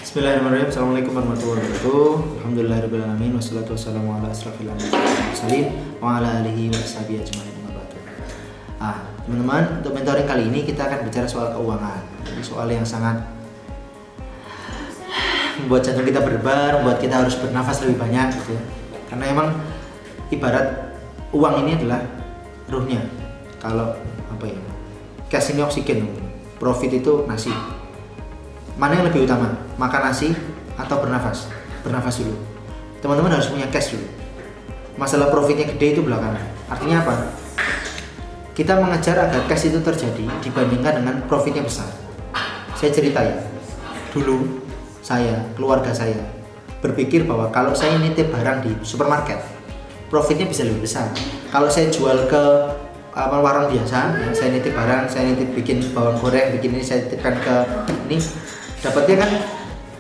Bismillahirrahmanirrahim. Assalamualaikum warahmatullahi wabarakatuh. Alhamdulillahirrahmanirrahim. Wassalatu wassalamu ala asrafil anbiya'i wal mursalin wa ala alihi wa sahbihi ajma'in. Teman-teman, untuk mentoring kali ini kita akan bicara soal keuangan. Ini soal yang sangat membuat jantung kita berdebar, membuat kita harus bernafas lebih banyak gitu ya. Karena emang ibarat uang ini adalah ruhnya. Kalau cash ini oksigen, profit itu nasi. Mana yang lebih utama? Makan nasi atau bernafas? Bernafas dulu. Teman-teman harus punya cash dulu. Masalah profitnya gede itu belakangan. Artinya apa? Kita mengejar agar cash itu terjadi dibandingkan dengan profitnya besar. Saya cerita ya. Dulu saya, keluarga saya berpikir bahwa kalau saya nitip barang di supermarket, profitnya bisa lebih besar. Kalau saya jual ke warung biasa, ya, saya nitip barang, saya nitip bikin bawang goreng, bikin ini saya titipkan ke ini, dapatnya kan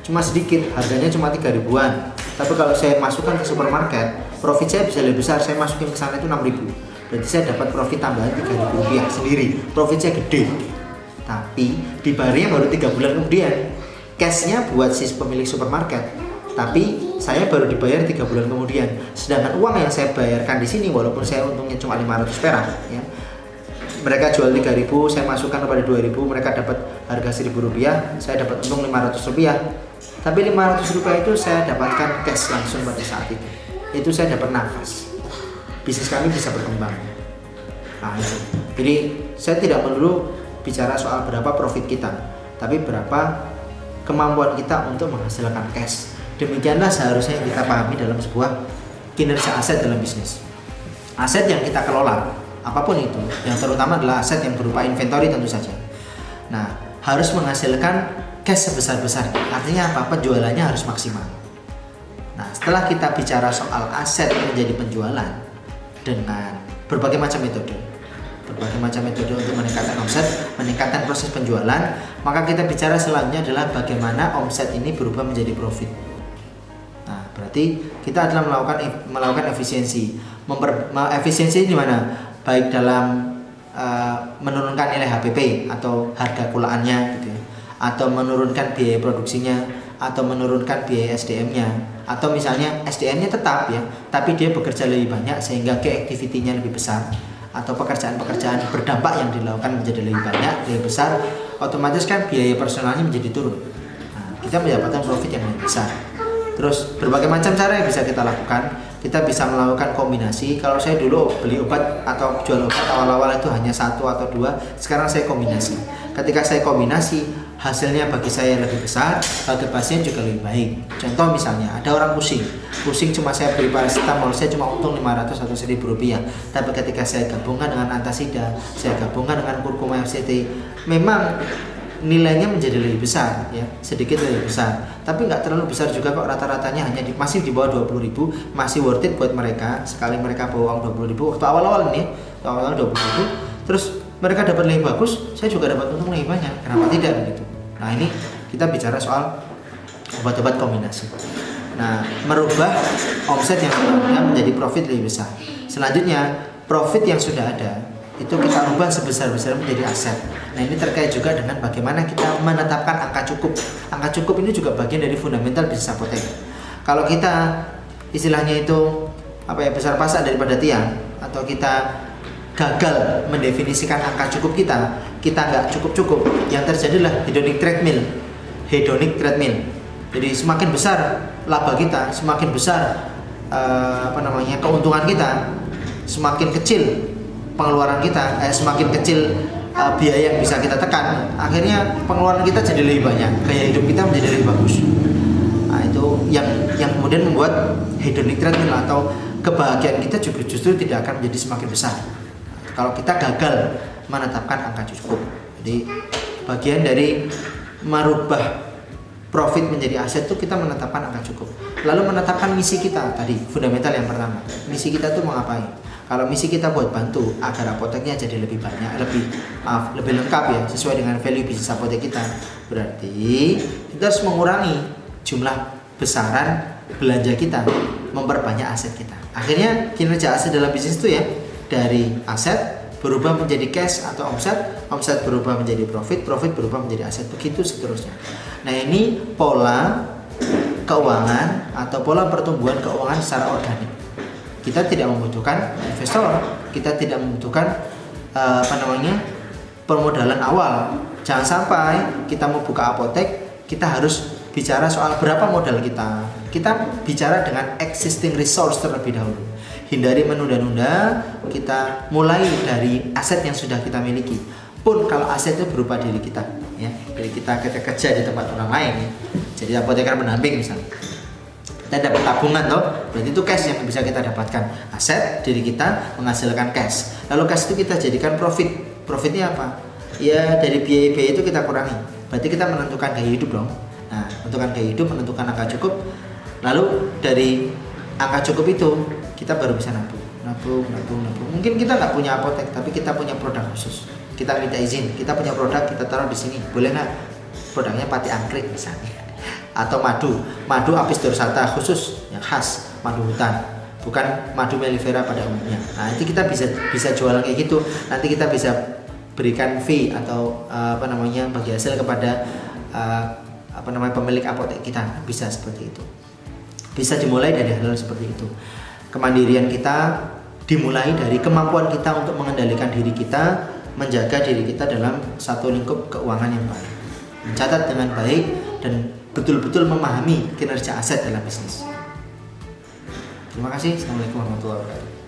cuma sedikit, harganya cuma 3 ribuan. Tapi kalau saya masukkan ke supermarket, profit saya bisa lebih besar. Saya masukin ke sana itu 6 ribu. Berarti saya dapat profit tambahan 3 ribu rupiah sendiri. Profit saya gede. Tapi dibayarnya baru 3 bulan kemudian. Cashnya buat si pemilik supermarket. Tapi saya baru dibayar 3 bulan kemudian. Sedangkan uang yang saya bayarkan di sini, walaupun saya untungnya cuma 500 perak, ya, mereka jual 3.000, saya masukkan kepada 2.000, mereka dapat harga 1.000 rupiah, saya dapat untung 500 rupiah. Tapi 500 rupiah itu saya dapatkan cash langsung pada saat itu. Itu saya dapat nafas. Bisnis kami bisa berkembang. Nah, itu. Jadi saya tidak melulu bicara soal berapa profit kita, tapi berapa kemampuan kita untuk menghasilkan cash. Demikianlah seharusnya yang kita pahami dalam sebuah kinerja aset dalam bisnis. Aset yang kita kelola, apapun itu, yang terutama adalah aset yang berupa inventory tentu saja. Nah, harus menghasilkan cash sebesar-besar. Artinya apa? Penjualannya harus maksimal. Nah, setelah kita bicara soal aset menjadi penjualan dengan berbagai macam metode untuk meningkatkan omset, meningkatkan proses penjualan, maka kita bicara selanjutnya adalah bagaimana omset ini berubah menjadi profit. Nah, berarti kita adalah melakukan efisiensi. Efisiensi di mana? Baik dalam menurunkan nilai HPP atau harga kulaannya gitu ya, atau menurunkan biaya produksinya, atau menurunkan biaya SDM-nya, atau misalnya SDM-nya tetap ya, tapi dia bekerja lebih banyak sehingga activity-nya lebih besar, atau pekerjaan-pekerjaan berdampak yang dilakukan menjadi lebih banyak, lebih besar, otomatis kan biaya personalnya menjadi turun. Nah, kita mendapatkan profit yang lebih besar. Terus berbagai macam cara yang bisa kita lakukan. Kita bisa melakukan kombinasi. Kalau saya dulu beli obat atau jual obat awal-awal itu hanya 1 atau 2, sekarang saya kombinasi. Ketika saya kombinasi, hasilnya bagi saya lebih besar, bagi pasien juga lebih baik. Contoh misalnya, ada orang pusing cuma saya beri paracetamol, saya cuma untung 500 atau 1.000 rupiah. Tapi ketika saya gabungkan dengan antasida, saya gabungkan dengan kurkuma FCT, memang nilainya menjadi lebih besar ya, sedikit lebih besar, tapi nggak terlalu besar juga kok, rata-ratanya hanya masih di bawah 20.000, masih worth it buat mereka. Sekali mereka bawa uang 20.000 waktu awal-awal ini, awal-awal 20.000, terus mereka dapat lebih bagus, saya juga dapat untung lebih banyak, kenapa tidak begitu? Nah, ini kita bicara soal obat-obat kombinasi. Nah, merubah omset yang sebelumnya menjadi profit lebih besar. Selanjutnya, profit yang sudah ada itu kita rubah sebesar-besar menjadi aset. Nah, ini terkait juga dengan bagaimana kita menetapkan angka cukup. Angka cukup ini juga bagian dari fundamental bisnis apotek. Kalau kita istilahnya itu besar pasak daripada tiang, atau kita gagal mendefinisikan angka cukup kita nggak cukup-cukup, yang terjadi adalah hedonic treadmill. Jadi semakin besar laba kita, semakin besar keuntungan kita, semakin kecil pengeluaran kita, semakin kecil biaya yang bisa kita tekan, akhirnya pengeluaran kita jadi lebih banyak, gaya hidup kita menjadi lebih bagus. Nah, itu yang kemudian membuat hedonic treadmill atau kebahagiaan kita juga justru tidak akan menjadi semakin besar kalau kita gagal menetapkan angka cukup. Jadi bagian dari merubah profit menjadi aset itu kita menetapkan angka cukup, lalu menetapkan misi kita tadi, fundamental yang pertama. Misi kita itu mau ngapain? Kalau misi kita buat bantu agar apoteknya jadi lebih banyak, lebih lengkap ya, sesuai dengan value bisnis apotek kita, berarti kita harus mengurangi jumlah besaran belanja kita, memperbanyak aset kita. Akhirnya kinerja aset dalam bisnis itu ya, dari aset berubah menjadi cash atau omset berubah menjadi profit berubah menjadi aset, begitu seterusnya. Nah, ini pola keuangan atau pola pertumbuhan keuangan secara organik. Kita tidak membutuhkan investor, kita tidak membutuhkan permodalan awal. Jangan sampai kita mau buka apotek, kita harus bicara soal berapa modal kita. Kita bicara dengan existing resource terlebih dahulu. Hindari menunda-nunda, kita mulai dari aset yang sudah kita miliki. Pun kalau aset itu berupa diri kita, ya, dari kita kerja di tempat orang lain, ya. Jadi apoteker pendamping misalnya. Kita dapat tabungan toh, berarti itu cash yang bisa kita dapatkan. Aset diri kita menghasilkan cash. Lalu cash itu kita jadikan profit. Profitnya apa? Ya dari biaya-biaya itu kita kurangi. Berarti kita menentukan gaya hidup dong. Nah, menentukan gaya hidup, menentukan angka cukup. Lalu dari angka cukup itu kita baru bisa nabung. Mungkin kita nggak punya apotek, tapi kita punya produk khusus. Kita minta izin, kita punya produk, kita taruh di sini. Boleh nggak? Produknya pati angkrik misalnya, atau madu apis dorsata khusus yang khas madu hutan, bukan madu mellifera pada umumnya. Nah, itu kita bisa jual kayak gitu. Nanti kita bisa berikan fee atau bagi hasil kepada pemilik apotek kita, bisa seperti itu. Bisa dimulai dari hal seperti itu. Kemandirian kita dimulai dari kemampuan kita untuk mengendalikan diri kita, menjaga diri kita dalam satu lingkup keuangan yang baik, mencatat dengan baik dan betul-betul memahami kinerja aset dalam bisnis. Terima kasih. Assalamualaikum warahmatullahi wabarakatuh.